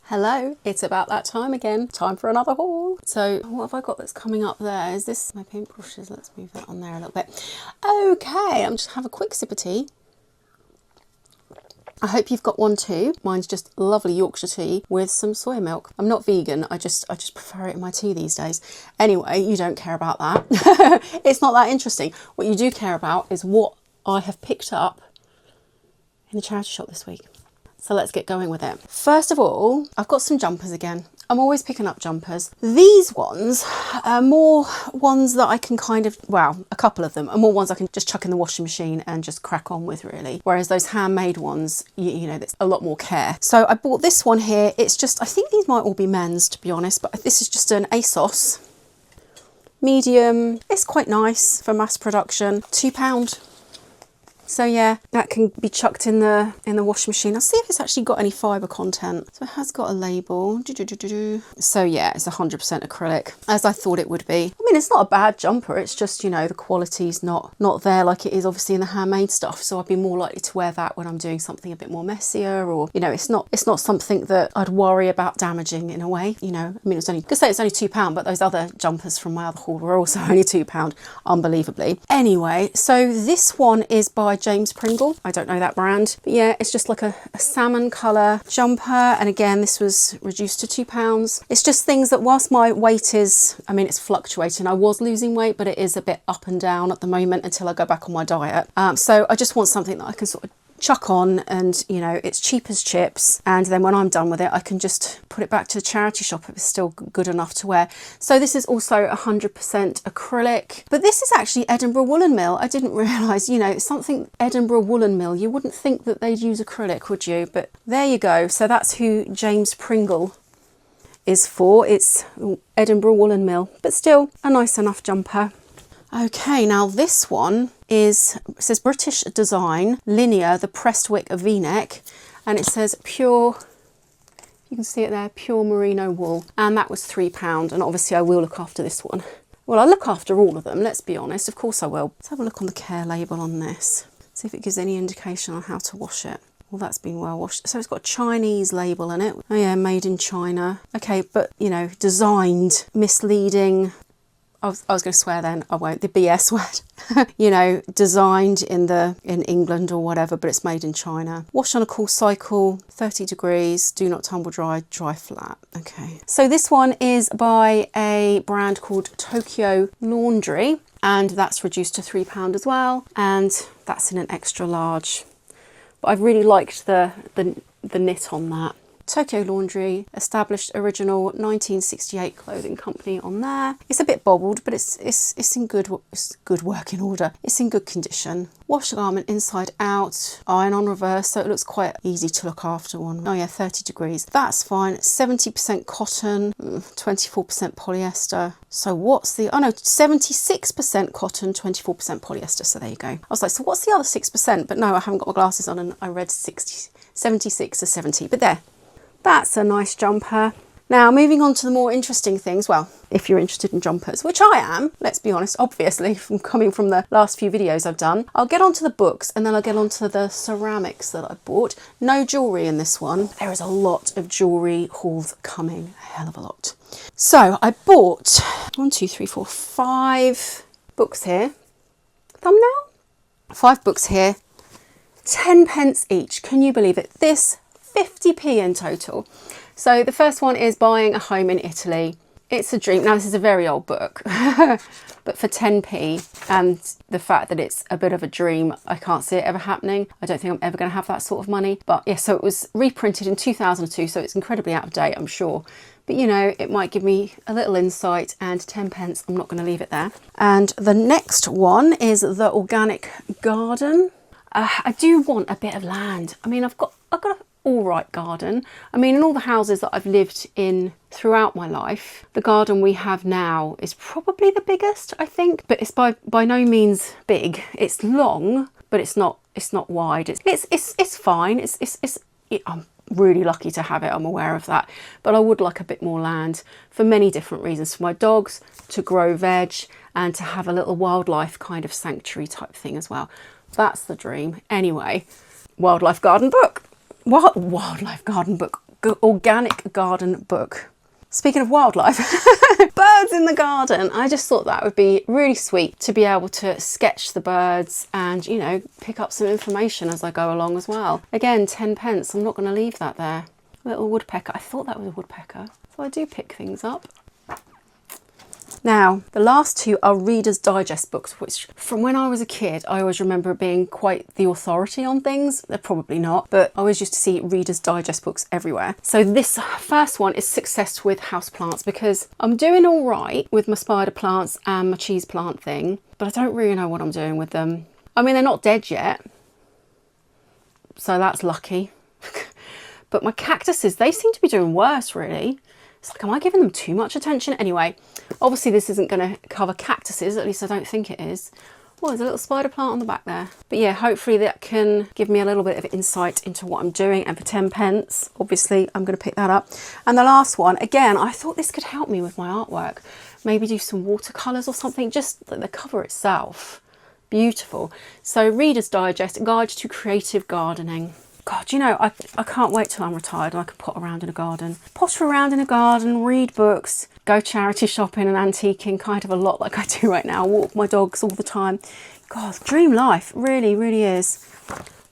Hello, it's about that time again. Time for another haul. So what have I got that's coming up there? Is this my paintbrushes? Let's move that on there a little bit. Okay, I'm just have a quick sip of tea. I hope you've got one too. Mine's just lovely Yorkshire tea with some soy milk. I'm not vegan, I just prefer it in my tea these days. Anyway, you don't care about that. It's not that interesting. What you do care about is what I have picked up in the charity shop this week. So let's get going with it. First of all, I've got some jumpers again. I'm always picking up jumpers. These ones are more ones that I can kind of, well, a couple of them are more ones I can just chuck in the washing machine and just crack on with really. Whereas those handmade ones, you know, there's a lot more care. So I bought this one here. It's just, I think these might all be men's to be honest, but this is just an ASOS medium. It's quite nice for mass production, £2. So yeah, that can be chucked in the washing machine. I'll see if it's actually got any fibre content. So it has got a label. So yeah, it's 100% acrylic, as I thought it would be. I mean, it's not a bad jumper. It's just, you know, the quality's not there like it is obviously in the handmade stuff. So I'd be more likely to wear that when I'm doing something a bit more messier, or, you know, it's not something that I'd worry about damaging in a way, you know. I mean, it's only, I could say it's only £2, but those other jumpers from my other haul were also only £2, unbelievably. Anyway, so this one is by James Pringle. I don't know that brand, but yeah, it's just like a salmon colour jumper, and again this was reduced to £2. It's just things that whilst my weight is, I mean, it's fluctuating. I was losing weight, but it is a bit up and down at the moment until I go back on my diet. So I just want something that I can sort of chuck on, and you know, it's cheap as chips, and then when I'm done with it I can just put it back to the charity shop if it's still good enough to wear. So this is also 100% acrylic, but this is actually Edinburgh Woolen Mill. I didn't realise, you know, something Edinburgh Woolen Mill, you wouldn't think that they'd use acrylic, would you? But there you go. So that's who James Pringle is for. It's Edinburgh Woolen Mill, but still a nice enough jumper. Okay, now this one is, it says British design, linear, the Prestwick V-neck, and it says pure, you can see it there, pure merino wool, and that was £3, and obviously I will look after this one. Well, I look after all of them, let's be honest, of course I will. Let's have a look on the care label on this, see if it gives any indication on how to wash it. Well, that's been well washed. So it's got a Chinese label in it. Oh yeah, made in China. Okay, but you know, designed, misleading. I was going to swear then, I won't, the BS word. You know, designed in England or whatever, but it's made in China. Wash on a cool cycle, 30 degrees, do not tumble dry, dry flat. Okay. So this one is by a brand called Tokyo Laundry, and that's reduced to £3 as well. And that's in an extra large. But I've really liked the knit on that. Tokyo Laundry, established original 1968 clothing company on there. It's a bit bobbled, but it's in good working order. It's in good condition. Wash the garment inside out, iron on reverse, so it looks quite easy to look after one. Oh yeah, 30 degrees. That's fine. 70% cotton, 24% polyester. So what's the, oh no, 76% cotton, 24% polyester. So there you go. I was like, so what's the other 6%? But no, I haven't got my glasses on and I read 76 to 70, but there. That's a nice jumper. Now, moving on to the more interesting things. Well, if you're interested in jumpers, which I am, let's be honest, obviously, from coming from the last few videos I've done. I'll get onto the books and then I'll get onto the ceramics that I bought. No jewellery in this one. There is a lot of jewellery hauls coming, a hell of a lot. So I bought 5 books here. Thumbnail? 5 books here. 10p each. Can you believe it? This 50p in total. So the first one is Buying a Home in Italy. It's a dream. Now this is a very old book, but for 10p and the fact that it's a bit of a dream, I can't see it ever happening. I don't think I'm ever going to have that sort of money. But yeah, so it was reprinted in 2002, so it's incredibly out of date, I'm sure. But you know, it might give me a little insight, and 10p, I'm not going to leave it there. And the next one is The Organic Garden. I do want a bit of land. I mean, I've got a all right garden. I mean, in all the houses that I've lived in throughout my life, the garden we have now is probably the biggest, I think, but it's by no means big. It's long, but it's not wide. It's fine. I'm really lucky to have it, I'm aware of that, but I would like a bit more land for many different reasons, for my dogs, to grow veg, and to have a little wildlife kind of sanctuary type thing as well. That's the dream. Anyway, wildlife garden book. What? Wildlife garden book. organic garden book. Speaking of wildlife, birds in the garden. I just thought that would be really sweet to be able to sketch the birds and, you know, pick up some information as I go along as well. Again, 10 pence. I'm not going to leave that there. Little woodpecker. I thought that was a woodpecker. So I do pick things up. Now, the last two are Reader's Digest books, which from when I was a kid, I always remember being quite the authority on things. They're probably not, but I always used to see Reader's Digest books everywhere. So this first one is Success with Houseplants, because I'm doing all right with my spider plants and my cheese plant thing, but I don't really know what I'm doing with them. I mean, they're not dead yet, so that's lucky. But my cactuses, they seem to be doing worse, really. It's like, am I giving them too much attention? Anyway, obviously this isn't going to cover cactuses, at least I don't think it is. Oh, there's a little spider plant on the back there. But yeah, hopefully that can give me a little bit of insight into what I'm doing. And for 10 pence, obviously, I'm going to pick that up. And the last one, again, I thought this could help me with my artwork. Maybe do some watercolours or something, just the cover itself. Beautiful. So Reader's Digest, Guide to Creative Gardening. God, you know, I can't wait till I'm retired and I can potter around in a garden. Potter around in a garden, read books, go charity shopping and antiquing, kind of a lot like I do right now. Walk my dogs all the time. God, dream life, really, really is.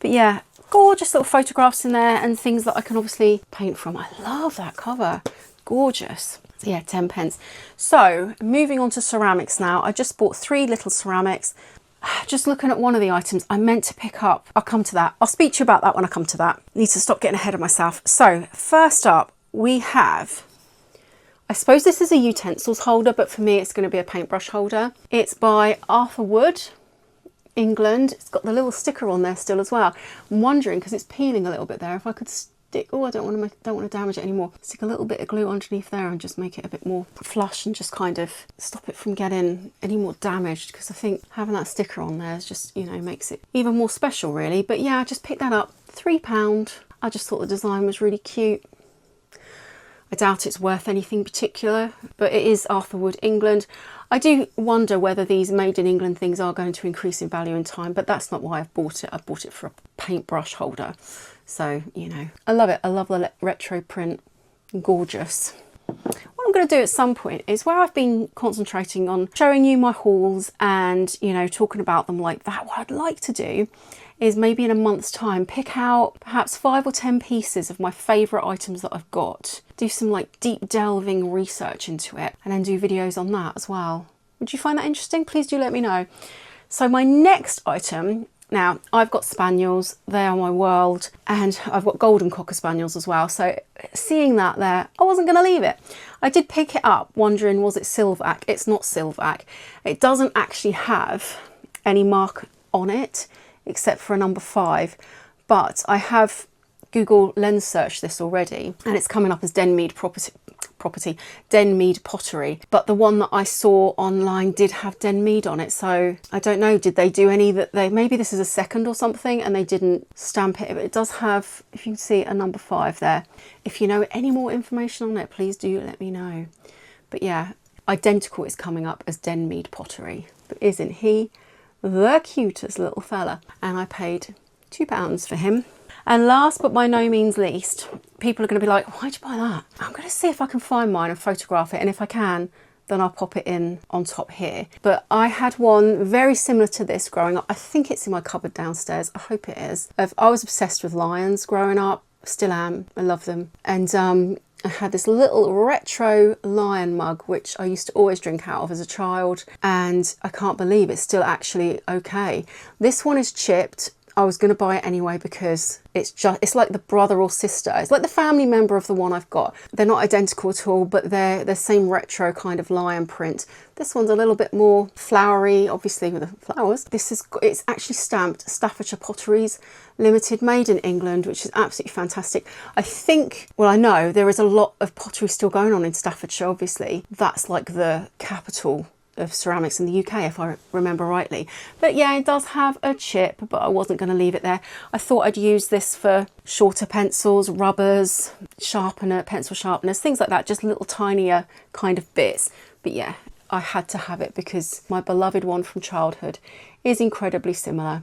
But yeah, gorgeous little photographs in there and things that I can obviously paint from. I love that cover, gorgeous. So yeah, 10 pence. So moving on to ceramics now. I just bought 3 little ceramics. Just looking at one of the items I meant to pick up. I'll come to that. I'll speak to you about that when I come to that. Need to stop getting ahead of myself. So first up we have, I suppose this is a utensils holder, but for me it's going to be a paintbrush holder. It's by Arthur Wood, England. It's got the little sticker on there still as well. I'm wondering, because it's peeling a little bit there, if I could stick, oh, I don't want to damage it anymore. Stick a little bit of glue underneath there and just make it a bit more flush and just kind of stop it from getting any more damaged, because I think having that sticker on there is just, you know, makes it even more special really. But yeah, I just picked that up, £3. I just thought the design was really cute. I doubt it's worth anything particular, but it is Arthur Wood, England. I do wonder whether these made in England things are going to increase in value in time, but that's not why I've bought it. I bought it for a paintbrush holder. So, you know, I love it. I love the retro print. Gorgeous. What I'm going to do at some point is, where I've been concentrating on showing you my hauls and, you know, talking about them like that, what I'd like to do is maybe in a month's time pick out perhaps 5 or 10 pieces of my favourite items that I've got, do some like deep delving research into it, and then do videos on that as well. Would you find that interesting? Please do let me know. So my next item, now I've got spaniels, they are my world, and I've got golden cocker spaniels as well. So seeing that there, I wasn't going to leave it. I did pick it up wondering, was it Silvac? It's not Silvac. It doesn't actually have any mark on it except for a number 5, but I have Google lens searched this already and it's coming up as Denmead Denmead pottery, but the one that I saw online did have Denmead on it. So I don't know, did they do any that maybe this is a second or something and they didn't stamp it, but it does have, if you can see, a number 5 there. If you know any more information on it, please do let me know. But yeah, identical is coming up as Denmead pottery, but isn't he the cutest little fella? And I paid £2 for him. And last but by no means least, people are going to be like, why'd you buy that? I'm going to see if I can find mine and photograph it, and if I can, then I'll pop it in on top here. But I had one very similar to this growing up. I think it's in my cupboard downstairs. I hope it is. I was obsessed with lions growing up. Still am. I love them. And I had this little retro lion mug, which I used to always drink out of as a child, and I can't believe it's still actually okay. This one is chipped. I was going to buy it anyway because it's like the brother or sister. It's like the family member of the one I've got. They're not identical at all, but they're the same retro kind of lion print. This one's a little bit more flowery, obviously with the flowers. It's actually stamped Staffordshire Potteries Limited, made in England, which is absolutely fantastic. I think, well, I know there is a lot of pottery still going on in Staffordshire, obviously. That's like the capital of ceramics in the UK, if I remember rightly. But yeah, it does have a chip, but I wasn't going to leave it there. I thought I'd use this for shorter pencils, rubbers, pencil sharpeners, things like that, just little tinier kind of bits. But yeah, I had to have it because my beloved one from childhood is incredibly similar.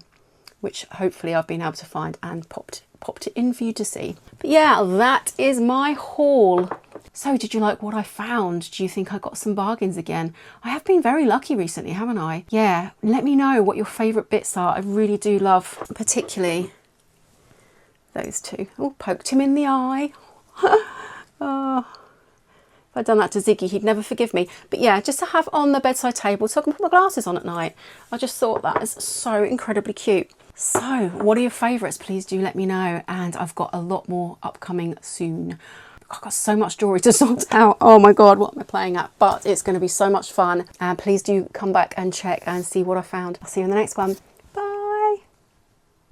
which hopefully I've been able to find and popped it in for you to see. But yeah, that is my haul. So did you like what I found? Do you think I got some bargains again? I have been very lucky recently, haven't I? Yeah, let me know what your favourite bits are. I really do love particularly those two. Oh, poked him in the eye. Oh, if I'd done that to Ziggy, he'd never forgive me. But yeah, just to have on the bedside table so I can put my glasses on at night. I just thought that is so incredibly cute. So what are your favourites? Please do let me know. And I've got a lot more upcoming soon. I've got so much jewellery to sort out. Oh my God, what am I playing at? But it's going to be so much fun. And please do come back and check and see what I found. I'll see you in the next one.